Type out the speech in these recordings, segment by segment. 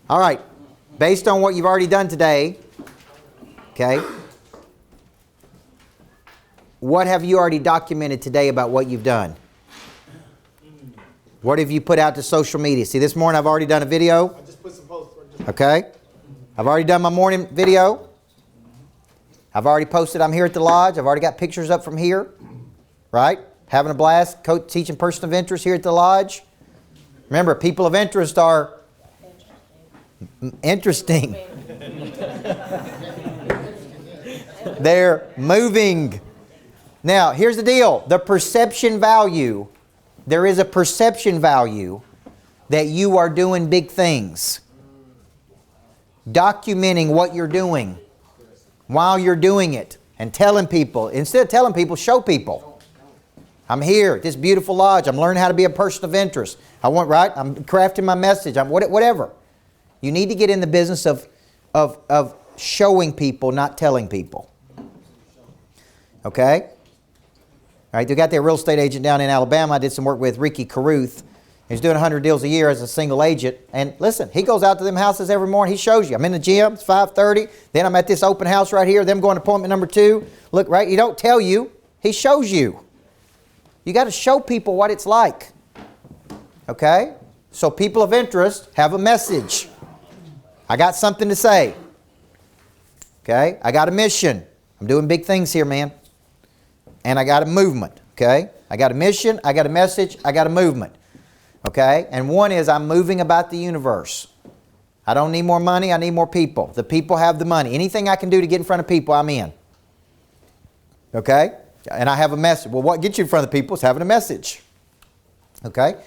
All right. Based on what you've already done today, okay, what have you already documented today about what you've done? What have you put out to social media? See, this morning I've already done a video. I just put some posts. Okay. I've already done my morning video. I've already posted I'm here at the lodge. I've already got pictures up from here. Right? Having a blast, teaching person of interest here at the lodge. Remember, people of interest are interesting. They're moving. Now, here's the deal. The perception value. There is a perception value that you are doing big things. Documenting what you're doing while you're doing it and telling people. Instead of telling people, show people. I'm here at this beautiful lodge. I'm learning how to be a person of interest. I'm crafting my message. Whatever. You need to get in the business of showing people, not telling people. Okay? All right, they got their real estate agent down in Alabama. I did some work with Ricky Caruth. He's doing 100 deals a year as a single agent. And listen, he goes out to them houses every morning. He shows you. I'm in the gym. It's 5:30. Then I'm at this open house right here. Them going to appointment number 2. Look, right? He don't tell you. He shows you. You got to show people what it's like. Okay? So people of interest have a message. I got something to say. Okay? I got a mission. I'm doing big things here, man. And I got a movement. Okay? I got a mission. I got a message. I got a movement. Okay? And one is I'm moving about the universe. I don't need more money. I need more people. The people have the money. Anything I can do to get in front of people, I'm in. Okay? And I have a message. Well, what gets you in front of the people is having a message. Okay?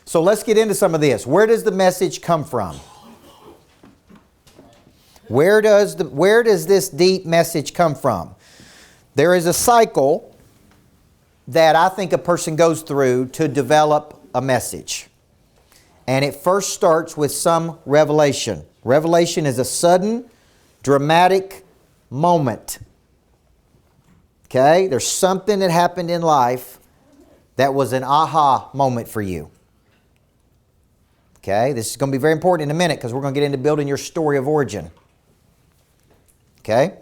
So let's get into some of this. Where does the message come from? Where does this deep message come from? There is a cycle that I think a person goes through to develop a message. And it first starts with some revelation. Revelation is a sudden, dramatic moment. Okay? There's something that happened in life that was an aha moment for you. Okay? This is going to be very important in a minute because we're going to get into building your story of origin. Okay?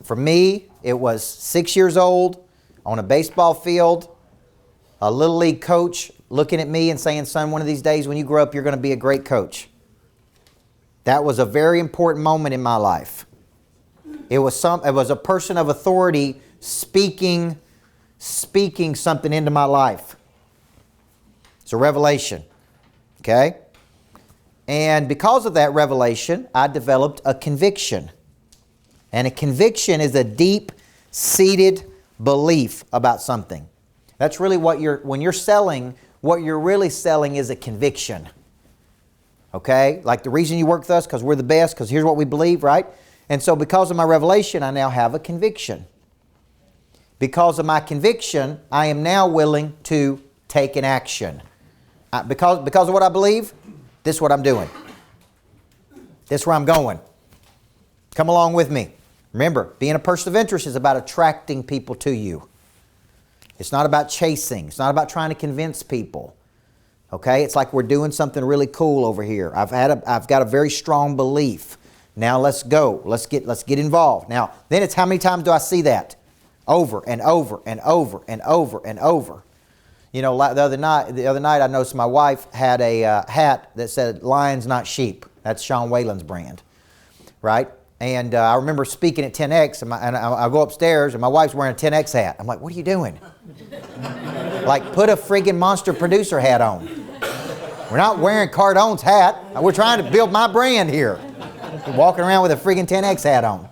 For me, it was 6 years old on a baseball field, a little league coach looking at me and saying, son, one of these days when you grow up, you're going to be a great coach. That was a very important moment in my life. It was a person of authority speaking something into my life. It's a revelation. Okay? And because of that revelation, I developed a conviction. And a conviction is a deep-seated belief about something. That's really when you're selling, what you're really selling is a conviction. Okay? Like the reason you work with us, because we're the best, because here's what we believe, right? And so because of my revelation, I now have a conviction. Because of my conviction, I am now willing to take an action. Because of what I believe, this is what I'm doing. This is where I'm going. Come along with me. Remember, being a person of interest is about attracting people to you. It's not about chasing. It's not about trying to convince people. Okay? It's like we're doing something really cool over here. I've got a very strong belief. Now let's go. Let's get involved. Now, then it's how many times do I see that? Over and over and over and over and over. You know, the other night I noticed my wife had a hat that said "Lions, not sheep." That's Sean Whalen's brand, right? And I remember speaking at 10X, and I go upstairs, and my wife's wearing a 10X hat. I'm like, "What are you doing?" Like, put a friggin' monster producer hat on. We're not wearing Cardone's hat. We're trying to build my brand here. We're walking around with a friggin' 10X hat on,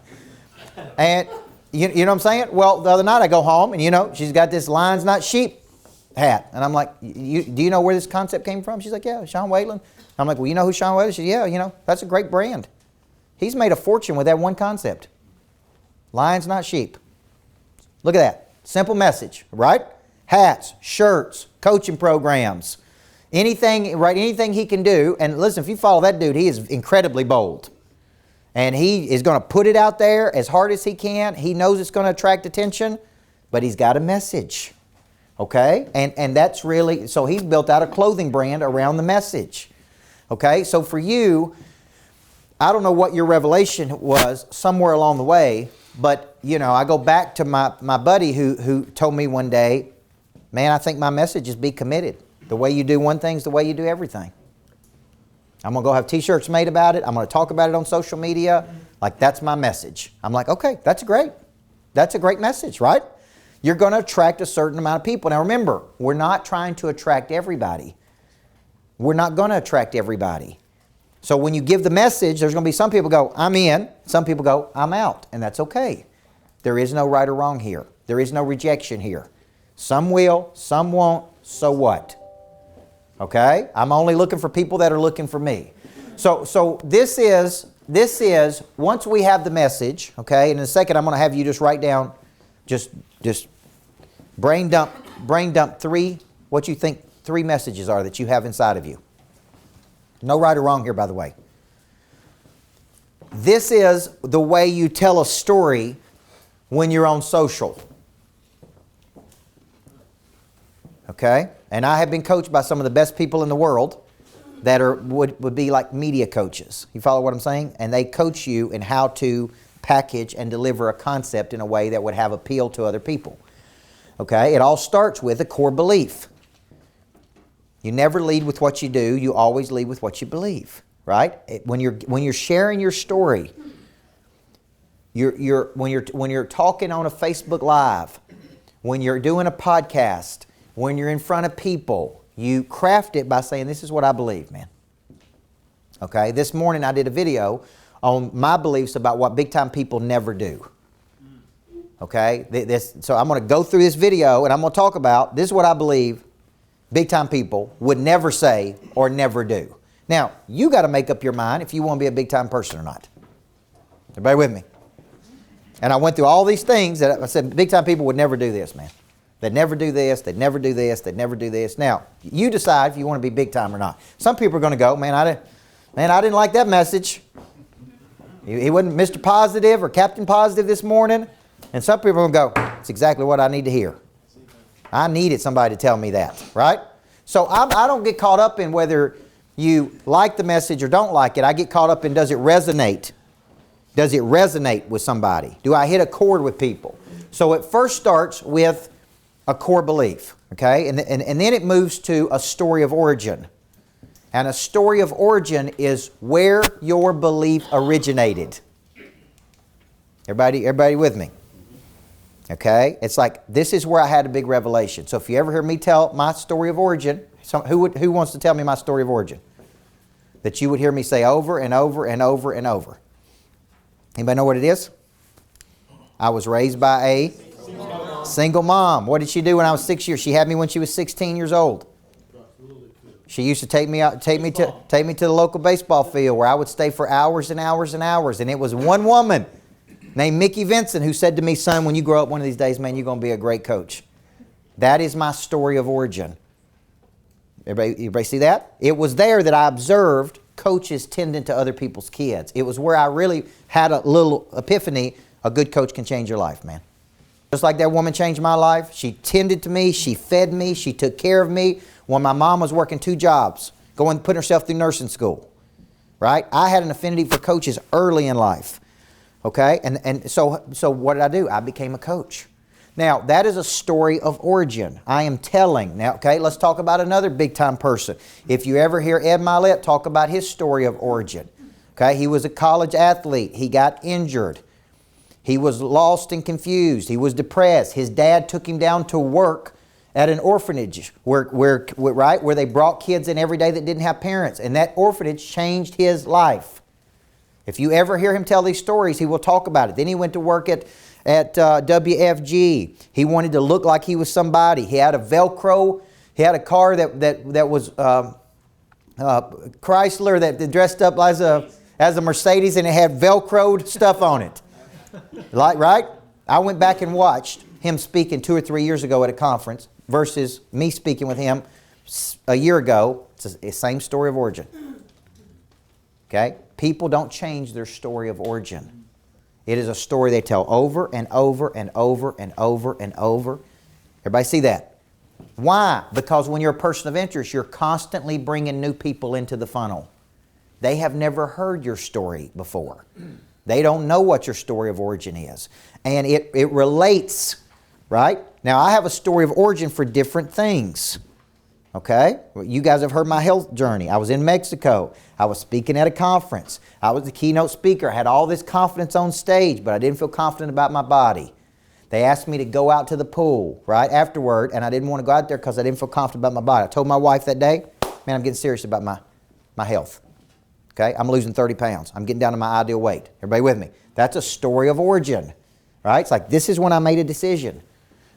and you know what I'm saying? Well, the other night I go home, and she's got this "Lions, not sheep" hat. And I'm like, do you know where this concept came from? She's like, yeah, Sean Whalen. I'm like, well, you know who Sean Whalen is? She said, yeah, that's a great brand. He's made a fortune with that one concept. Lions, not sheep. Look at that. Simple message, right? Hats, shirts, coaching programs, anything he can do. And listen, if you follow that dude, he is incredibly bold. And he is going to put it out there as hard as he can. He knows it's going to attract attention, but he's got a message. Okay? And that's really, so he's built out a clothing brand around the message. Okay? So for you, I don't know what your revelation was somewhere along the way, but, you know, I go back to my buddy who told me one day, man, I think my message is be committed. The way you do one thing is the way you do everything. I'm going to go have t-shirts made about it. I'm going to talk about it on social media. Like, that's my message. I'm like, okay, that's great. That's a great message, right? You're going to attract a certain amount of people. Now remember, we're not trying to attract everybody. We're not going to attract everybody. So when you give the message, there's going to be some people go, I'm in. Some people go, I'm out. And that's okay. There is no right or wrong here. There is no rejection here. Some will, some won't. So what? Okay? I'm only looking for people that are looking for me. So this is once we have the message, okay, and in a second I'm going to have you just write down, just brain dump what you think 3 messages are that you have inside of you. No right or wrong here, by the way. This is the way you tell a story when you're on social. Okay? And I have been coached by some of the best people in the world that would be like media coaches. You follow what I'm saying? And they coach you in how to package and deliver a concept in a way that would have appeal to other people. Okay? It all starts with a core belief. You never lead with what you do. You always lead with what you believe. Right? When you're sharing your story, when you're talking on a Facebook Live, when you're doing a podcast, when you're in front of people, you craft it by saying, this is what I believe, man. Okay? This morning I did a video on my beliefs about what big time people never do. Okay? So I'm going to go through this video and I'm going to talk about, this is what I believe big time people would never say or never do. Now, you got to make up your mind if you want to be a big time person or not. Everybody with me? And I went through all these things that I said big time people would never do this, man. They'd never do this, they'd never do this, they'd never do this. Now, you decide if you want to be big time or not. Some people are going to go, man, I didn't like that message. He wasn't Mr. Positive or Captain Positive this morning. And some people are going to go, it's exactly what I need to hear. I needed somebody to tell me that, right? So I don't get caught up in whether you like the message or don't like it. I get caught up in, does it resonate? Does it resonate with somebody? Do I hit a chord with people? So it first starts with a core belief, okay? And then it moves to a story of origin. And a story of origin is where your belief originated. Everybody with me? Okay? It's like, this is where I had a big revelation. So if you ever hear me tell my story of origin, who wants to tell me my story of origin? That you would hear me say over and over and over and over. Anybody know what it is? I was raised by a single mom. What did she do when I was 6 years? She had me when she was 16 years old. She used to take me to the local baseball field where I would stay for hours and hours and hours. And it was one woman named Mickey Vincent who said to me, son, when you grow up one of these days, man, you're going to be a great coach. That is my story of origin. Everybody see that? It was there that I observed coaches tending to other people's kids. It was where I really had a little epiphany. A good coach can change your life, man. Just like that woman changed my life. She tended to me. She fed me. She took care of me when my mom was working 2 jobs, putting herself through nursing school. Right? I had an affinity for coaches early in life. Okay? And so what did I do? I became a coach. Now, that is a story of origin. I am telling. Now, okay, let's talk about another big-time person. If you ever hear Ed Mylett talk about his story of origin. Okay? He was a college athlete. He got injured. He was lost and confused. He was depressed. His dad took him down to work at an orphanage where they brought kids in every day that didn't have parents. And that orphanage changed his life. If you ever hear him tell these stories, he will talk about it. Then he went to work at WFG. He wanted to look like he was somebody. He had a Velcro. He had a car that was Chrysler that dressed up as a Mercedes, and it had Velcroed stuff on it. Right? I went back and watched him speaking 2 or 3 years ago at a conference versus me speaking with him a year ago. It's the same story of origin. Okay? People don't change their story of origin. It is a story they tell over and over and over and over and over. Everybody see that? Why? Because when you're a person of interest, you're constantly bringing new people into the funnel. They have never heard your story before. They don't know what your story of origin is. And it relates, right? Now, I have a story of origin for different things. Okay? Well, you guys have heard my health journey. I was in Mexico. I was speaking at a conference. I was the keynote speaker. I had all this confidence on stage, but I didn't feel confident about my body. They asked me to go out to the pool right afterward, and I didn't want to go out there because I didn't feel confident about my body. I told my wife that day, man, I'm getting serious about my health. Okay? I'm losing 30 pounds. I'm getting down to my ideal weight. Everybody with me? That's a story of origin. Right? It's like, this is when I made a decision.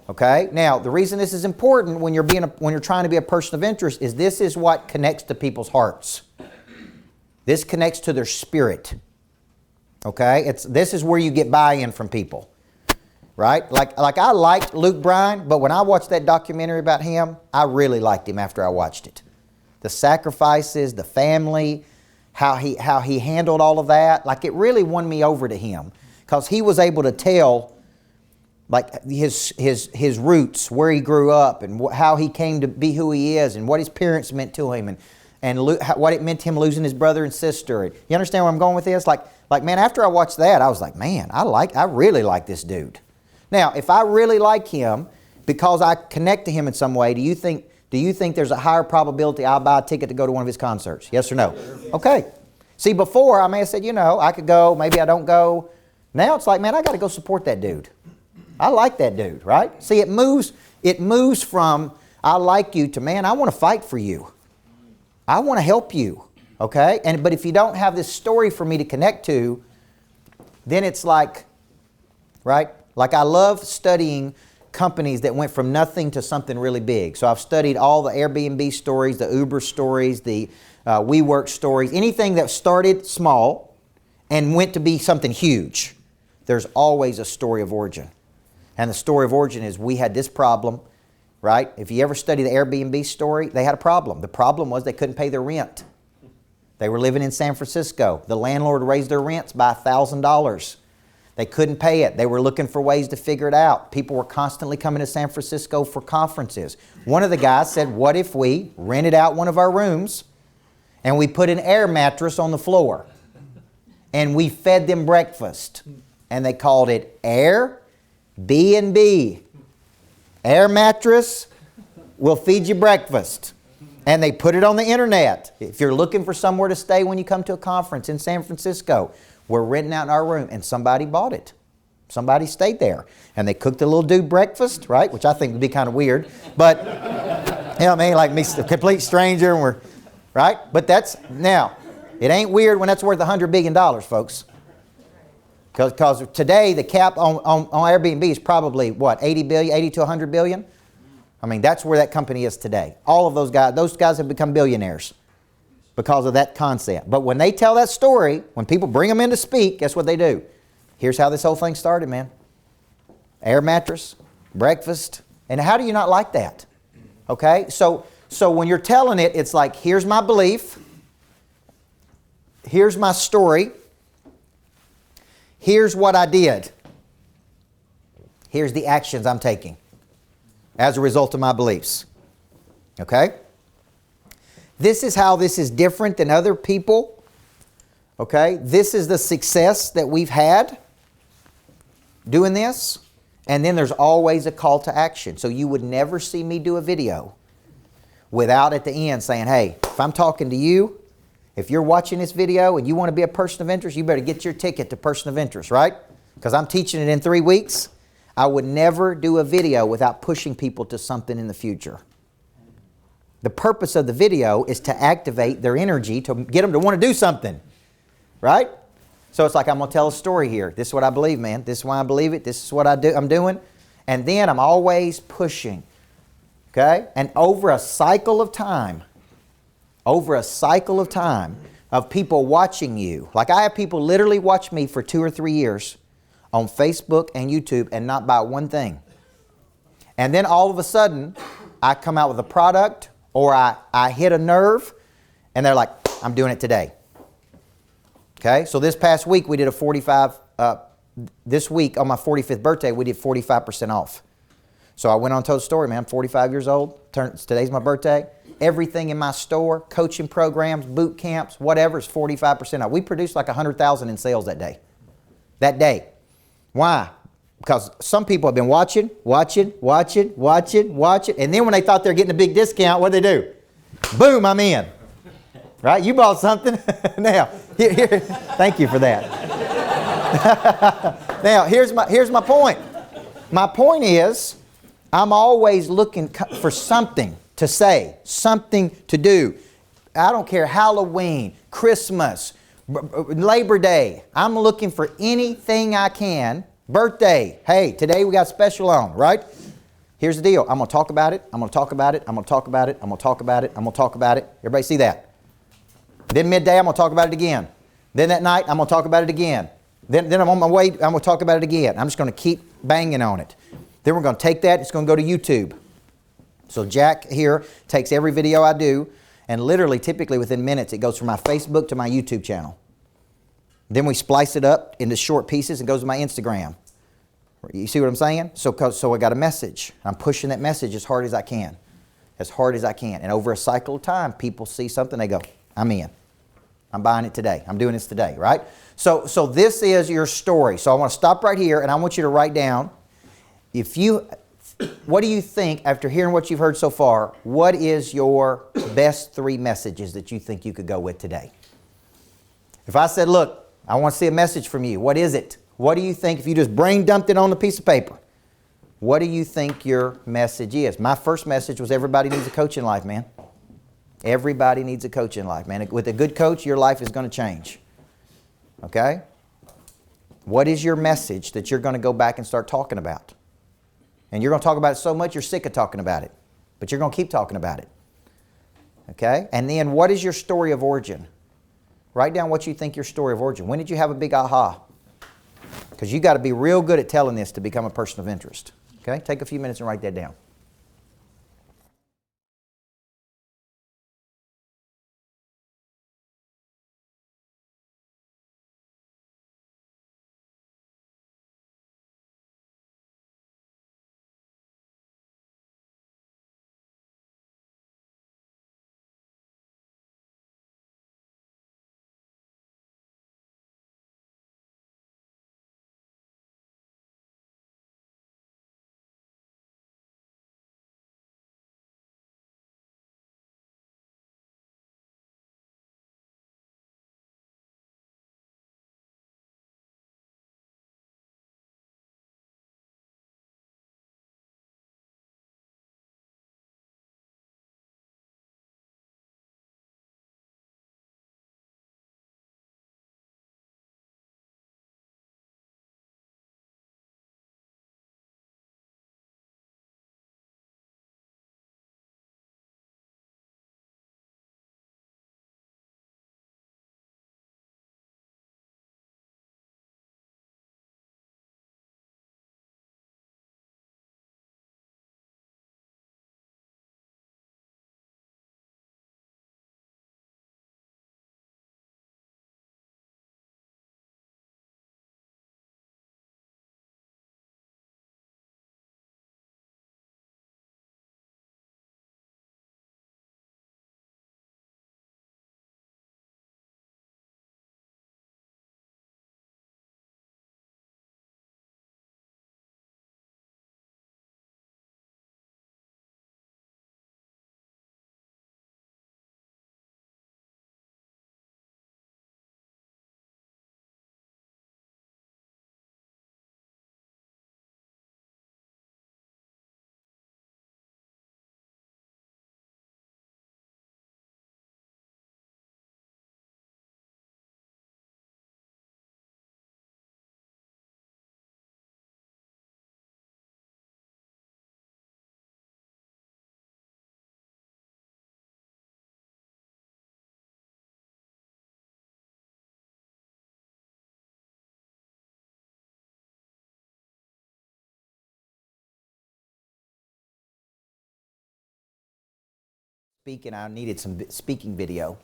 Okay? Now, the reason this is important when you're trying to be a person of interest is this is what connects to people's hearts. This connects to their spirit. Okay? This is where you get buy-in from people. Right? Like I liked Luke Bryan, but when I watched that documentary about him, I really liked him after I watched it. The sacrifices, the family, how he handled all of that, like it really won me over to him because he was able to tell like his roots, where he grew up and how he came to be who he is and what his parents meant to him and what it meant to him losing his brother and sister. You understand where I'm going with this? Like man, after I watched that, I was like, man, I really like this dude. Now, if I really like him because I connect to him in some way, do you think there's a higher probability I'll buy a ticket to go to one of his concerts? Yes or no? Okay. See, before I may have said, I could go, maybe I don't go. Now it's like, man, I got to go support that dude. I like that dude, right? See, it moves from I like you to, man, I want to fight for you. I want to help you, okay? But if you don't have this story for me to connect to, then it's like, right? Like I love studying companies that went from nothing to something really big. So I've studied all the Airbnb stories, the Uber stories, the WeWork stories, anything that started small and went to be something huge. There's always a story of origin. And the story of origin is we had this problem, right? If you ever study the Airbnb story, they had a problem. The problem was they couldn't pay their rent. They were living in San Francisco. The landlord raised their rents by $1,000. They couldn't pay it. They were looking for ways to figure it out. People were constantly coming to San Francisco for conferences. One of the guys said, what if we rented out one of our rooms and we put an air mattress on the floor and we fed them breakfast? And they called it Airbnb. Air mattress, we'll feed you breakfast. And they put it on the internet. If you're looking for somewhere to stay when you come to a conference in San Francisco, we're renting out our room, and somebody bought it. Somebody stayed there. And they cooked a little dude breakfast, right? Which I think would be kind of weird. But, you know what I mean? Like me, a complete stranger, and we're, right? But now, it ain't weird when that's worth $100 billion, folks. Because today, the cap on Airbnb is probably, what, 80 to 100 billion? I mean, that's where that company is today. All of those guys have become billionaires because of that concept. But when they tell that story, when people bring them in to speak, guess what they do? Here's how this whole thing started, man. Air mattress, breakfast. And how do you not like that? Okay? So when you're telling it, it's like, here's my belief. Here's my story. Here's what I did. Here's the actions I'm taking as a result of my beliefs. Okay? This is how this is different than other people. Okay? This is the success that we've had doing this. And then there's always a call to action. So you would never see me do a video without at the end saying, hey, if I'm talking to you, if you're watching this video and you want to be a person of interest, you better get your ticket to person of interest, right? Because I'm teaching it in 3 weeks. I would never do a video without pushing people to something in the future. The purpose of the video is to activate their energy, to get them to want to do something, right? So it's like, I'm going to tell a story here. This is what I believe, man. This is why I believe it. This is what I'm doing. And then I'm always pushing, okay? And over a cycle of time of people watching you, like I have people literally watch me for 2 or 3 years on Facebook and YouTube and not buy one thing. And then all of a sudden, I come out with a product or I hit a nerve and they're like, I'm doing it today. Okay, so this past week we did this week on my 45th birthday, we did 45% off. So I went on and told the story, man. I'm 45 years old. Today's my birthday. Everything in my store, coaching programs, boot camps, whatever, is 45% off. We produced like 100,000 in sales that day. That day. Why? Because some people have been watching. And then when they thought they're getting a big discount, what'd they do? Boom, I'm in. Right? You bought something. Now, here, thank you for that. Now, here's my point. My point is, I'm always looking for something to say, something to do. I don't care, Halloween, Christmas, Labor Day. I'm looking for anything I can. Birthday. Hey, today we got special on, right? Here's the deal. I'm going to talk about it. I'm going to talk about it. I'm going to talk about it. I'm going to talk about it. I'm going to talk about it. Everybody see that? Then midday, I'm going to talk about it again. Then that night, I'm going to talk about it again. Then I'm on my way, I'm going to talk about it again. I'm just going to keep banging on it. Then we're going to take that, it's going to go to YouTube. So Jack here takes every video I do, and literally, typically within minutes, it goes from my Facebook to my YouTube channel. Then we splice it up into short pieces and goes to my Instagram. You see what I'm saying? So I got a message. I'm pushing that message as hard as I can. As hard as I can. And over a cycle of time, people see something, they go, I'm in. I'm buying it today. I'm doing this today, right? So this is your story. So I want to stop right here, and I want you to write down, what do you think, after hearing what you've heard so far, what is your best 3 messages that you think you could go with today? If I said, look, I want to see a message from you, what is it? What do you think, if you just brain dumped it on a piece of paper, what do you think your message is? My first message was everybody needs a coach in life, man. Everybody needs a coach in life, man. With a good coach, your life is going to change. Okay? What is your message that you're going to go back and start talking about? And you're going to talk about it so much you're sick of talking about it. But you're going to keep talking about it. Okay? And then what is your story of origin? Write down what you think your story of origin. When did you have a big aha? Because you got to be real good at telling this to become a person of interest. Okay? Take a few minutes and write that down. Speaking, I needed some speaking video,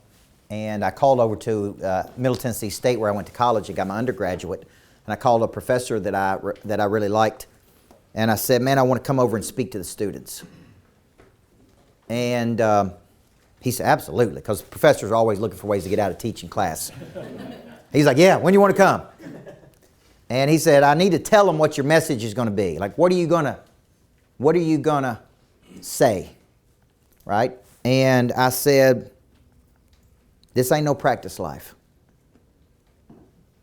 and I called over to Middle Tennessee State, where I went to college and got my undergraduate, and I called a professor that I really liked, And I said, man, I want to come over and speak to the students. And he said, absolutely, because professors are always looking for ways to get out of teaching class. He's like, yeah, when do you want to come? And he said, I need to tell them what your message is going to be. Like, what are you going to say? Right? And I said, this ain't no practice life.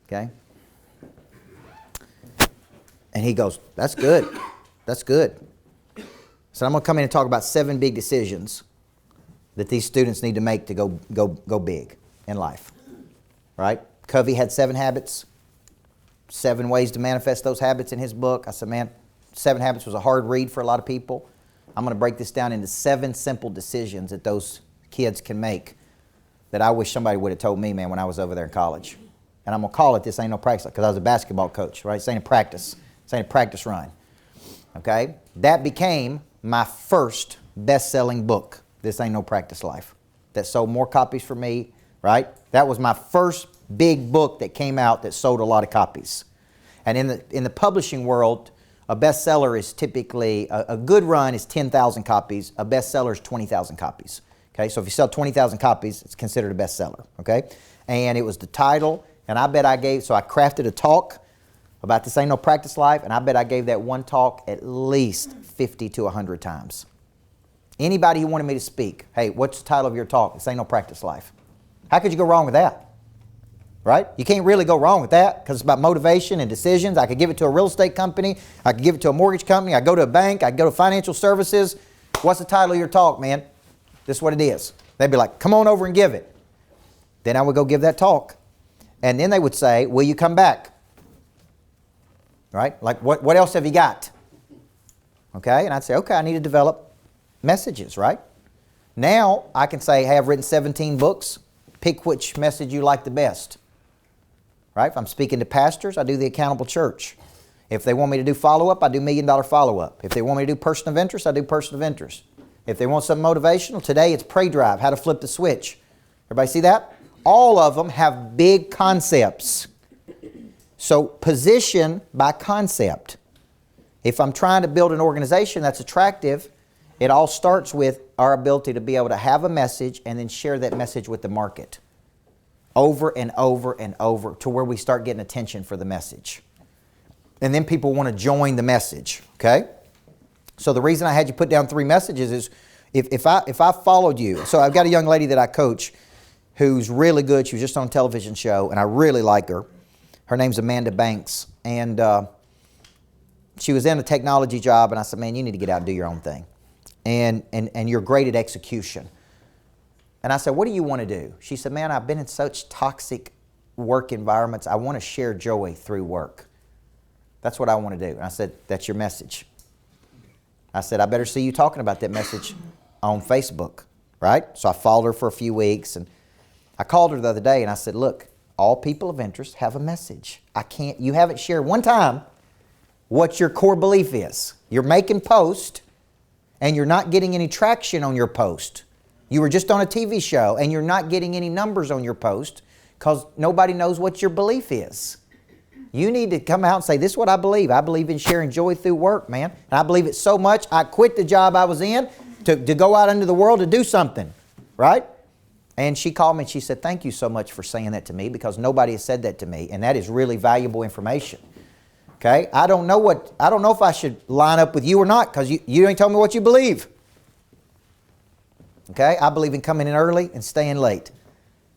Okay? And he goes, that's good. That's good. So I'm going to come in and talk about 7 big decisions that these students need to make to go big in life. Right? Covey had 7 habits, 7 ways to manifest those habits in his book. I said, man, 7 Habits was a hard read for a lot of people. I'm going to break this down into 7 simple decisions that those kids can make that I wish somebody would have told me, man, when I was over there in college. And I'm going to call it This Ain't No Practice, because I was a basketball coach, right? This ain't a practice. This ain't a practice run. Okay? That became my first best-selling book, This Ain't No Practice Life, that sold more copies for me, right? That was my first big book that came out that sold a lot of copies. And in the publishing world, a bestseller is typically, a good run is 10,000 copies. A bestseller is 20,000 copies. Okay, so if you sell 20,000 copies, it's considered a bestseller. Okay, and it was the title, and I bet I crafted a talk about This Ain't No Practice Life, and I bet I gave that one talk at least 50 to 100 times. Anybody who wanted me to speak, hey, what's the title of your talk? This Ain't No Practice Life. How could you go wrong with that? Right? You can't really go wrong with that because it's about motivation and decisions. I could give it to a real estate company. I could give it to a mortgage company. I go to a bank. I go to financial services. What's the title of your talk, man? This is what it is. They'd be like, come on over and give it. Then I would go give that talk. And then they would say, will you come back? Right? Like, what else have you got? Okay? And I'd say, okay, I need to develop messages, right? Now I can say, hey, I've written 17 books. Pick which message you like the best. Right? If I'm speaking to pastors, I do the accountable church. If they want me to do follow-up, I do $1 million follow-up. If they want me to do person of interest, I do person of interest. If they want something motivational, today it's pray drive, how to flip the switch. Everybody see that? All of them have big concepts. So position by concept. If I'm trying to build an organization that's attractive, it all starts with our ability to be able to have a message and then share that message with the market. Over and over and over to where we start getting attention for the message. And then people want to join the message, okay? So the reason I had you put down 3 messages is if I followed you. So I've got a young lady that I coach who's really good. She was just on a television show, and I really like her. Her name's Amanda Banks. And she was in a technology job, and I said, man, you need to get out and do your own thing. And you're great at execution. And I said, what do you want to do? She said, man, I've been in such toxic work environments. I want to share joy through work. That's what I want to do. And I said, that's your message. I said, I better see you talking about that message on Facebook, right? So I followed her for a few weeks, and I called her the other day, and I said, look, all people of interest have a message. You haven't shared one time what your core belief is. You're making posts, and you're not getting any traction on your post. You were just on a TV show and you're not getting any numbers on your post because nobody knows what your belief is. You need to come out and say, this is what I believe. I believe in sharing joy through work, man. And I believe it so much, I quit the job I was in to go out into the world to do something, right? And she called me and she said, thank you so much for saying that to me because nobody has said that to me. And that is really valuable information. Okay? I don't know if I should line up with you or not because you ain't told me what you believe. Okay? I believe in coming in early and staying late.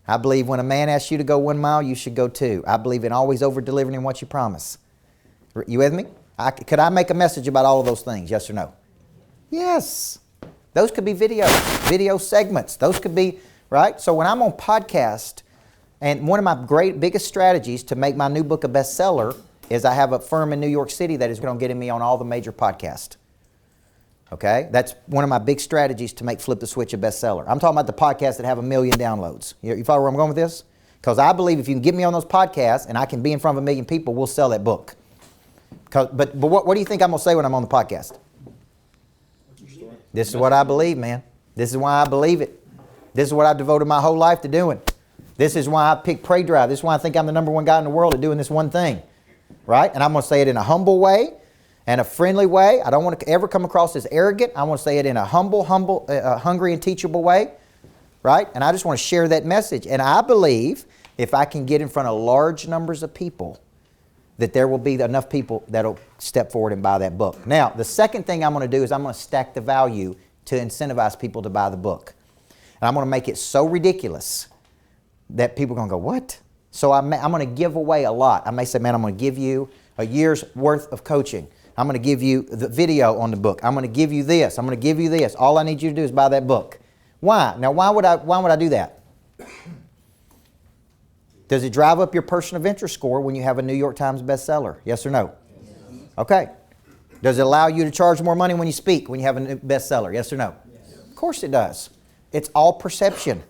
I believe when a man asks you to go 1 mile, you should go 2. I believe in always over-delivering what you promise. You with me? Could I make a message about all of those things? Yes or no? Yes. Those could be video segments. Those could be, right? So when I'm on podcast, and one of my biggest strategies to make my new book a bestseller is I have a firm in New York City that is going to get me on all the major podcasts. Okay? That's one of my big strategies to make Flip the Switch a bestseller. I'm talking about the podcasts that have 1 million downloads. You follow where I'm going with this? Because I believe if you can get me on those podcasts and I can be in front of 1 million people, we'll sell that book. But what do you think I'm going to say when I'm on the podcast? This is what I believe, man. This is why I believe it. This is what I've devoted my whole life to doing. This is why I picked Pray Drive. This is why I think I'm the #1 guy in the world at doing this one thing. Right? And I'm going to say it in a humble way. and a friendly way. I don't want to ever come across as arrogant. I want to say it in a humble, hungry and teachable way, right? And I just want to share that message. And I believe if I can get in front of large numbers of people, that there will be enough people that'll step forward and buy that book. Now, the second thing I'm going to do is I'm going to stack the value to incentivize people to buy the book. And I'm going to make it so ridiculous that people are going to go, what? So I'm going to give away a lot. I may say, man, I'm going to give you a year's worth of coaching. I'm going to give you the video on the book. I'm going to give you this. I'm going to give you this. All I need you to do is buy that book. Why? Now, why would I do that? Does it drive up your person of interest score when you have a New York Times bestseller? Yes or no? Yes. Okay. Does it allow you to charge more money when you speak, when you have a bestseller? Yes or no? Yes. Of course it does. It's all perception.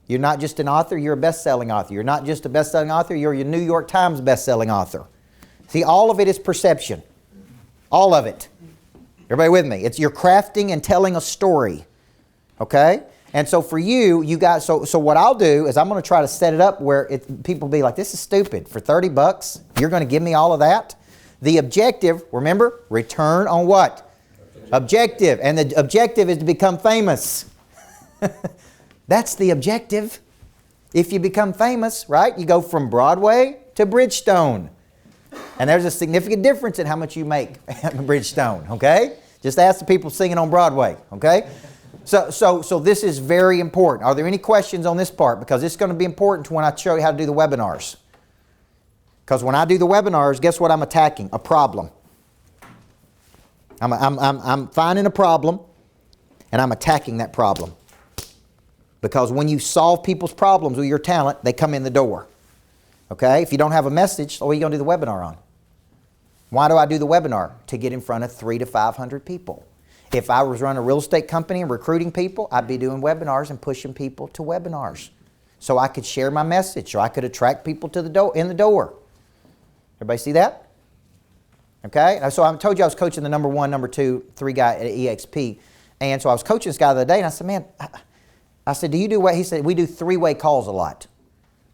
You're not just an author, you're a best-selling author. You're not just a best-selling author, you're your New York Times best-selling author. See, all of it is perception. All of it. Everybody with me? You're crafting and telling a story. Okay? And so for you guys, so what I'll do is I'm going to try to set it up where people be like, this is stupid. For $30, you're going to give me all of that? The objective, remember, return on what? Objective. And the objective is to become famous. That's the objective. If you become famous, right, you go from Broadway to Bridgestone. And there's a significant difference in how much you make at Bridgestone, okay? Just ask the people singing on Broadway, okay? So this is very important. Are there any questions on this part? Because it's going to be important to when I show you how to do the webinars. Because when I do the webinars, guess what I'm attacking? A problem. I'm finding a problem, and I'm attacking that problem. Because when you solve people's problems with your talent, they come in the door. Okay? If you don't have a message, what are you going to do the webinar on? Why do I do the webinar? To get in front of 300 to 500 people. If I was running a real estate company and recruiting people, I'd be doing webinars and pushing people to webinars. So I could share my message, so I could attract people to the door. Everybody see that? Okay? So I told you I was coaching the number 1, number 2, 3 guy at EXP. And so I was coaching this guy the other day, and I said, man, I said, do you do what? He said, we do 3-way calls a lot,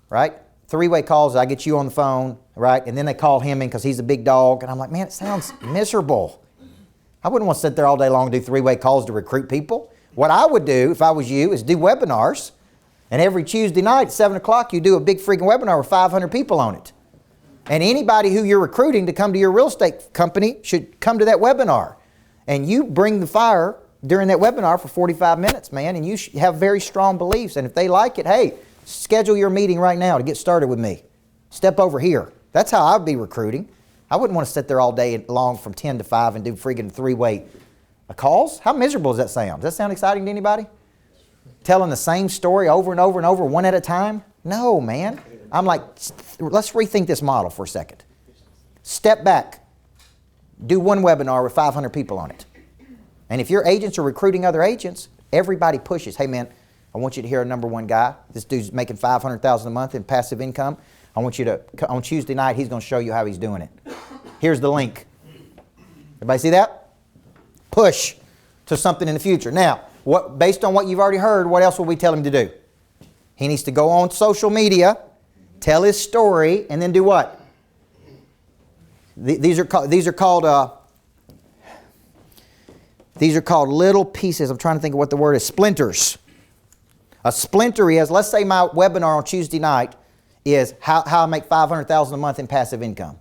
right? 3-way calls, I get you on the phone, right? And then they call him in because he's a big dog. And I'm like, man, it sounds miserable. I wouldn't want to sit there all day long and do 3-way calls to recruit people. What I would do, if I was you, is do webinars. And every Tuesday night at 7 o'clock, you do a big freaking webinar with 500 people on it. And anybody who you're recruiting to come to your real estate company should come to that webinar. And you bring the fire during that webinar for 45 minutes, man. And you have very strong beliefs. And if they like it, hey, schedule your meeting right now to get started with me. Step over here. That's how I'd be recruiting. I wouldn't want to sit there all day long from 10 to 5 and do friggin' 3-way calls. How miserable does that sound? Does that sound exciting to anybody? Telling the same story over and over and over, one at a time? No, man. I'm like, let's rethink this model for a second. Step back. Do one webinar with 500 people on it. And if your agents are recruiting other agents, everybody pushes. Hey, man, I want you to hear a number 1 guy. This dude's making $500,000 a month in passive income. I want you to, on Tuesday night, he's going to show you how he's doing it. Here's the link. Everybody see that? Push to something in the future. Now, based on what you've already heard, what else will we tell him to do? He needs to go on social media, tell his story, and then do what? These are called little pieces. I'm trying to think of what the word is. Splinters. A splinter is, let's say my webinar on Tuesday night is how I make $500,000 a month in passive income.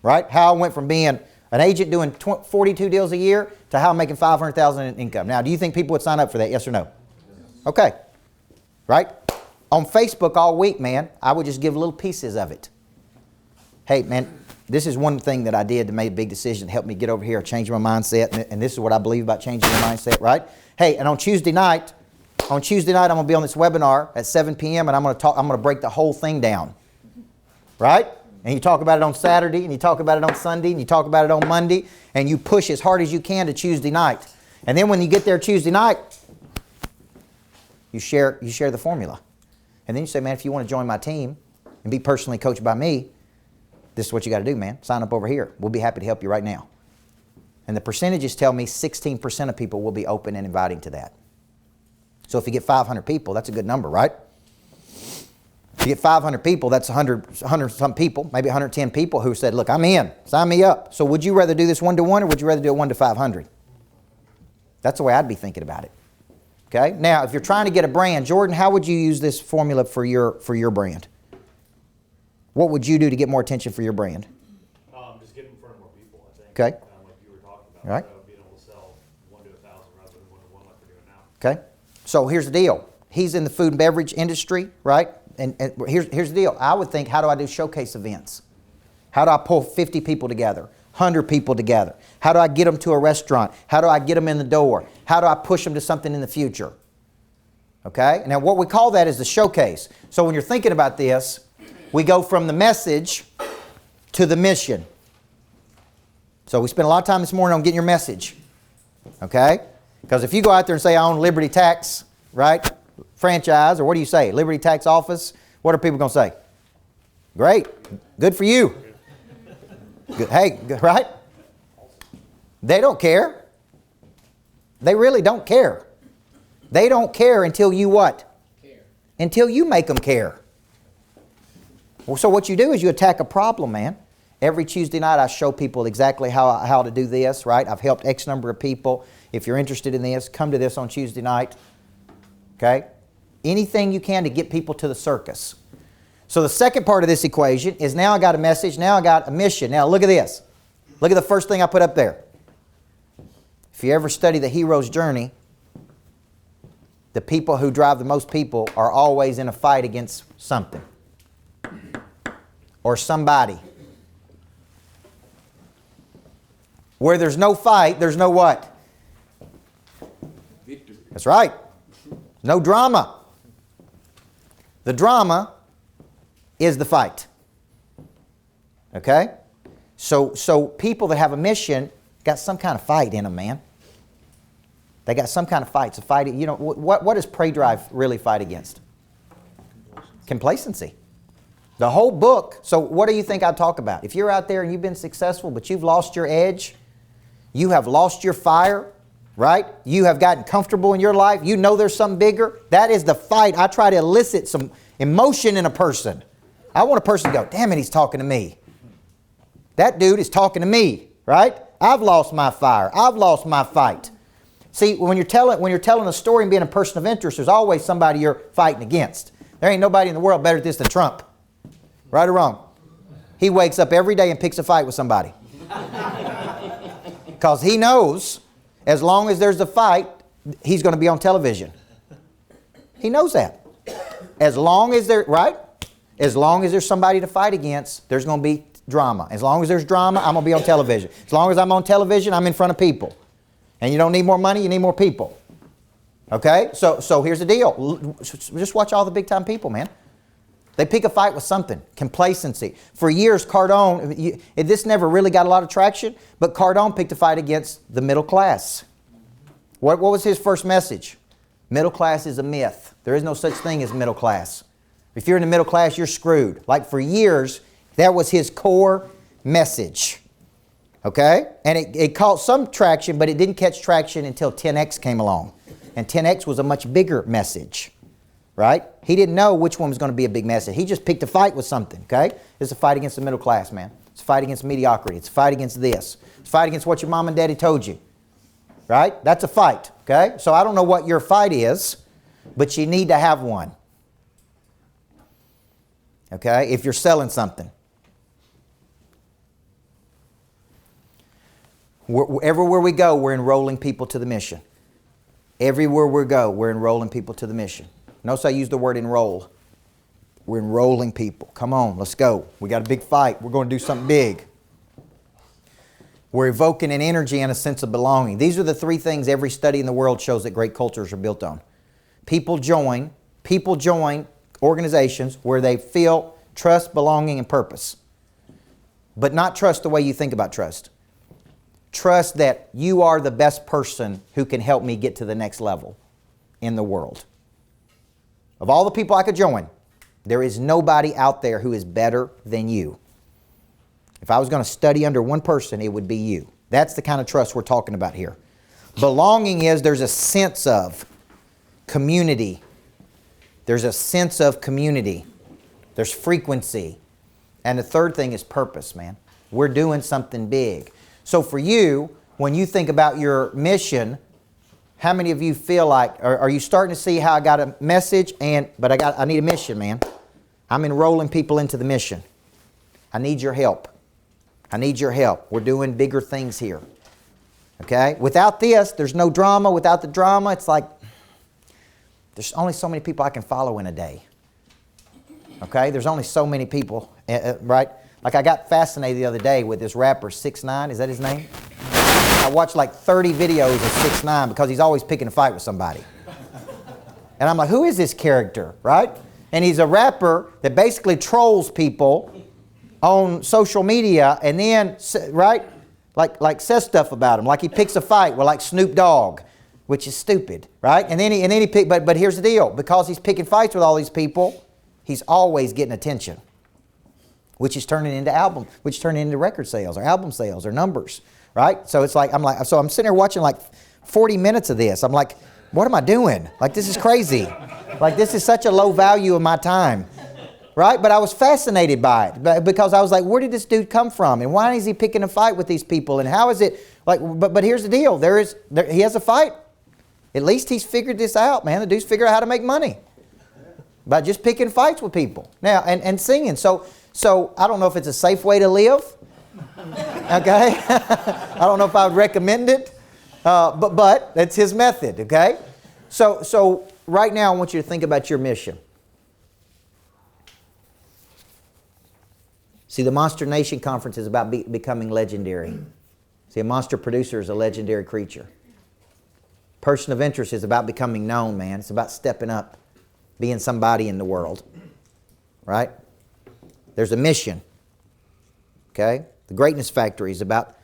Right? How I went from being an agent doing 42 deals a year to how I'm making $500,000 in income. Now, do you think people would sign up for that? Yes or no? Okay. Right? On Facebook all week, man, I would just give little pieces of it. Hey, man, this is one thing that I did to make a big decision to help me get over here, change my mindset, and this is what I believe about changing your mindset, right? Hey, and on Tuesday night, I'm going to be on this webinar at 7 p.m. and I'm going to break the whole thing down. Right? And you talk about it on Saturday, and you talk about it on Sunday, and you talk about it on Monday, and you push as hard as you can to Tuesday night. And then when you get there Tuesday night, you share the formula. And then you say, man, if you want to join my team and be personally coached by me, this is what you got to do, man. Sign up over here. We'll be happy to help you right now. And the percentages tell me 16% of people will be open and inviting to that. So if you get 500 people, that's a good number, right? You get 500 people, that's 100 some people, maybe 110 people who said, look, I'm in, sign me up. So would you rather do this 1-to-1 or would you rather do it 1-to-500? That's the way I'd be thinking about it. Okay? Now, if you're trying to get a brand, Jordan, how would you use this formula for your brand? What would you do to get more attention for your brand? Just get in front of more people, I think. Okay. Like you were talking about. All right. Being able to sell 1 to 1,000 rather than 1-to-1 like we're doing now. Okay. So here's the deal. He's in the food and beverage industry, right? And here's the deal. I would think, how do I do showcase events? How do I pull 50 people together, 100 people together? How do I get them to a restaurant? How do I get them in the door? How do I push them to something in the future? Okay? Now what we call that is the showcase. So when you're thinking about this, we go from the message to the mission. So we spent a lot of time this morning on getting your message. Okay? Because if you go out there and say, I own Liberty Tax, right? Franchise, or what do you say? Liberty Tax Office. What are people going to say? Great. Good for you. Good. Hey, good, right? They don't care. They really don't care. They don't care until you what? Care. Until you make them care. Well, so what you do is you attack a problem, man. Every Tuesday night I show people exactly how to do this, right? I've helped X number of people. If you're interested in this, come to this on Tuesday night. Okay? Anything you can to get people to the circus. So the second part of this equation is now I got a message, now I got a mission. Now look at this. Look at the first thing I put up there. If you ever study the hero's journey, the people who drive the most people are always in a fight against something or somebody. Where there's no fight, there's no what? Victory. That's right. No drama. The drama is the fight. Okay? So people that have a mission got some kind of fight in them, man. They got some kind of fight. It's a fight. You know, what does Prey Drive really fight against? Complacency. The whole book. So what do you think I talk about? If you're out there and you've been successful, but you've lost your edge, you have lost your fire, right? You have gotten comfortable in your life. You know there's something bigger. That is the fight. I try to elicit some emotion in a person. I want a person to go, damn it, he's talking to me. That dude is talking to me, right? I've lost my fire. I've lost my fight. See, when you're telling a story and being a person of interest, there's always somebody you're fighting against. There ain't nobody in the world better at this than Trump. Right or wrong? He wakes up every day and picks a fight with somebody. Because he knows as long as there's a fight, he's going to be on television. He knows that. As long as right? As long as there's somebody to fight against, there's going to be drama. As long as there's drama, I'm going to be on television. As long as I'm on television, I'm in front of people. And you don't need more money, you need more people. Okay? So here's the deal. Just watch all the big time people, man. They pick a fight with something. Complacency. For years, Cardone, this never really got a lot of traction, but Cardone picked a fight against the middle class. What was his first message? Middle class is a myth. There is no such thing as middle class. If you're in the middle class, you're screwed. Like for years, that was his core message. Okay? And it caught some traction, but it didn't catch traction until 10X came along. And 10X was a much bigger message. Right? He didn't know which one was going to be a big message. He just picked a fight with something. Okay? It's a fight against the middle class, man. It's a fight against mediocrity. It's a fight against this. It's a fight against what your mom and daddy told you. Right? That's a fight. Okay? So I don't know what your fight is, but you need to have one. Okay? If you're selling something. Everywhere we go, we're enrolling people to the mission. Everywhere we go, we're enrolling people to the mission. Notice I use the word enroll. We're enrolling people. Come on, let's go. We got a big fight. We're going to do something big. We're evoking an energy and a sense of belonging. These are the three things every study in the world shows that great cultures are built on. People join organizations where they feel trust, belonging, and purpose. But not trust the way you think about trust. Trust that you are the best person who can help me get to the next level in the world. Of all the people I could join, there is nobody out there who is better than you. If I was going to study under one person, it would be you. That's the kind of trust we're talking about here. Belonging is there's a sense of community. There's a sense of community. There's frequency. And the third thing is purpose, man. We're doing something big. So for you, when you think about your mission, how many of you feel like, are you starting to see how I got a message, but I need a mission, man. I'm enrolling people into the mission. I need your help. I need your help. We're doing bigger things here. Okay? Without this, there's no drama. Without the drama, it's like, there's only so many people I can follow in a day. Okay? There's only so many people, right? Like I got fascinated the other day with this rapper, 6ix9ine. Is that his name? I watched like 30 videos of 6ix9ine because he's always picking a fight with somebody. And I'm like, who is this character, right? And he's a rapper that basically trolls people on social media and then, right, like says stuff about them. Like he picks a fight with like Snoop Dogg, which is stupid, right? And then he pick, but here's the deal. Because he's picking fights with all these people, he's always getting attention, which is turning into record sales or album sales or numbers, right? So it's like, so I'm sitting there watching like 40 minutes of this. I'm like, what am I doing? Like, this is crazy. Like, this is such a low value of my time, right? But I was fascinated by it because I was like, where did this dude come from? And why is he picking a fight with these people? And how is it, like, but here's the deal. He has a fight. At least he's figured this out, man. The dude's figured out how to make money by just picking fights with people. Now, and singing. So I don't know if it's a safe way to live, okay? I don't know if I would recommend it, but that's his method, okay? So right now I want you to think about your mission. See, the Monster Nation Conference is about becoming legendary. See, a monster producer is a legendary creature. Person of interest is about becoming known, man. It's about stepping up, being somebody in the world, right? There's a mission, okay? The Greatness Factory is about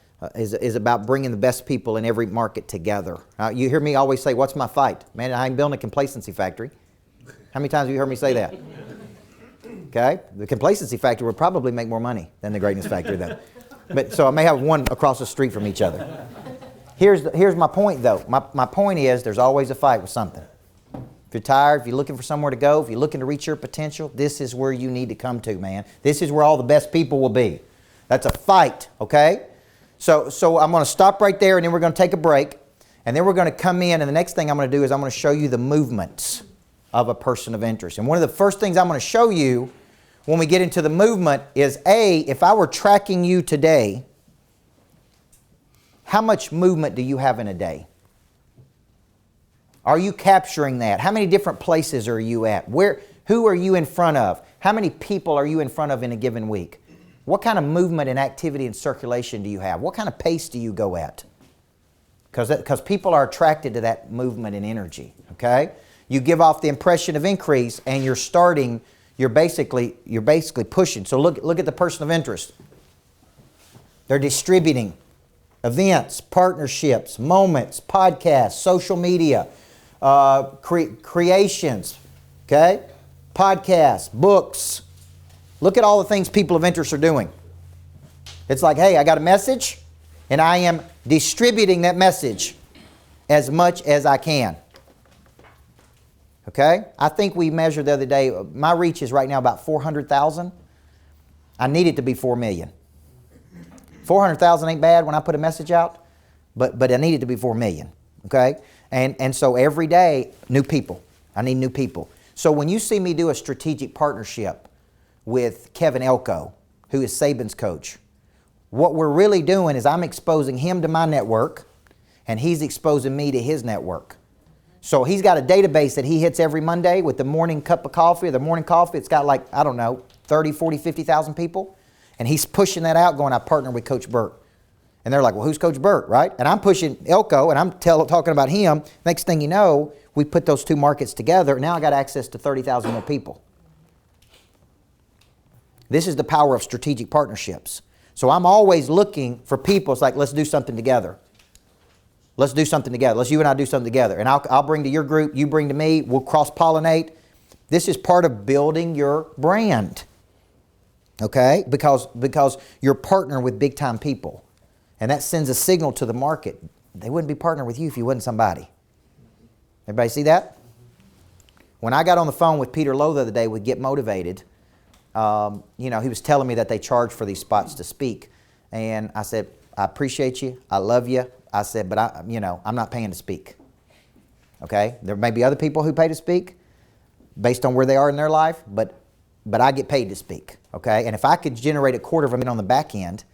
bringing the best people in every market together. Now, you hear me always say, what's my fight? Man, I ain't building a complacency factory. How many times have you heard me say that? Okay? The complacency factory would probably make more money than the Greatness Factory, though. But so I may have one across the street from each other. Here's my point, though. My point is there's always a fight with something. If you're tired, if you're looking for somewhere to go, if you're looking to reach your potential, this is where you need to come to, man. This is where all the best people will be. That's a fight, okay? So I'm going to stop right there, and then we're going to take a break. And then we're going to come in, and the next thing I'm going to do is I'm going to show you the movements of a person of interest. And one of the first things I'm going to show you when we get into the movement is, if I were tracking you today, how much movement do you have in a day? Are you capturing that? How many different places are you at? Who are you in front of? How many people are you in front of in a given week? What kind of movement and activity and circulation do you have? What kind of pace do you go at? Because people are attracted to that movement and energy, okay? You give off the impression of increase and you're basically pushing. So look at the person of interest. They're distributing events, partnerships, moments, podcasts, social media, creations, okay? Podcasts, books. Look at all the things people of interest are doing. It's like, hey, I got a message, and I am distributing that message as much as I can. Okay? I think we measured the other day, my reach is right now about 400,000. I need it to be 4 million. 400,000 ain't bad when I put a message out, but I need it to be 4 million. Okay? And so every day, new people. I need new people. So when you see me do a strategic partnership with Kevin Elko, who is Saban's coach, what we're really doing is I'm exposing him to my network, and he's exposing me to his network. So he's got a database that he hits every Monday with the morning cup of coffee or the morning coffee. It's got 30, 40, 50,000 people. And he's pushing that out going, I partner with Coach Burt. And they're like, well, who's Coach Burt, right? And I'm pushing Elko and I'm talking about him. Next thing you know, we put those two markets together. And now I got access to 30,000 more people. This is the power of strategic partnerships. So I'm always looking for people. It's like, let's do something together. Let's do something together. Let's you and I do something together. And I'll bring to your group, you bring to me. We'll cross-pollinate. This is part of building your brand. Okay? Because you're partnering with big-time people. And that sends a signal to the market. They wouldn't be partnering with you if you wasn't somebody. Everybody see that? When I got on the phone with Peter Lowe the other day with Get Motivated, he was telling me that they charge for these spots to speak. And I said, I appreciate you. I love you. I said, but I'm not paying to speak. Okay? There may be other people who pay to speak based on where they are in their life, but I get paid to speak. Okay? And if I could generate $0.25 on the back end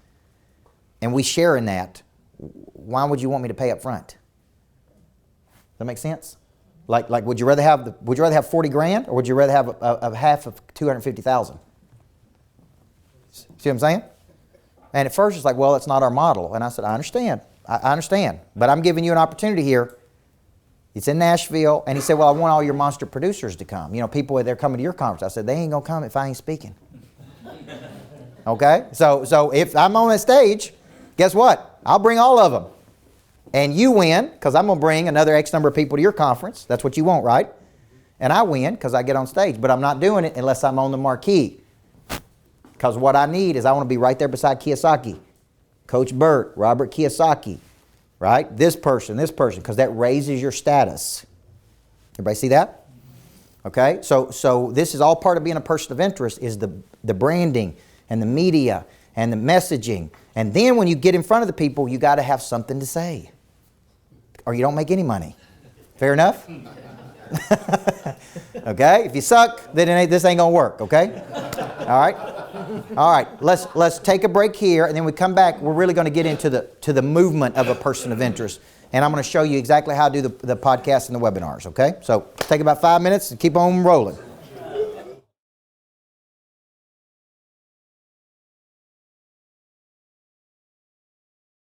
and we share in that, why would you want me to pay up front? Does that make sense? Like would you rather have $40,000 or would you rather have a half of $250,000? See what I'm saying? And at first it's like, well, it's not our model. And I said, I understand. I understand. But I'm giving you an opportunity here. It's in Nashville. And he said, well, I want all your monster producers to come. People, they're coming to your conference. I said, they ain't going to come if I ain't speaking. Okay? So if I'm on that stage, guess what? I'll bring all of them. And you win because I'm going to bring another X number of people to your conference. That's what you want, right? And I win because I get on stage. But I'm not doing it unless I'm on the marquee. Because what I need is I want to be right there beside Kiyosaki. Coach Burt, Robert Kiyosaki, right? This person, because that raises your status. Everybody see that? Okay? So this is all part of being a person of interest is the branding and the media and the messaging. And then when you get in front of the people, you got to have something to say. Or you don't make any money. Fair enough? Okay? If you suck, then this ain't going to work, okay? All right? All right, let's take a break here, and then we come back. We're really going to get into the movement of a person of interest. And I'm going to show you exactly how to do the podcast and the webinars, okay? So take about 5 minutes and keep on rolling.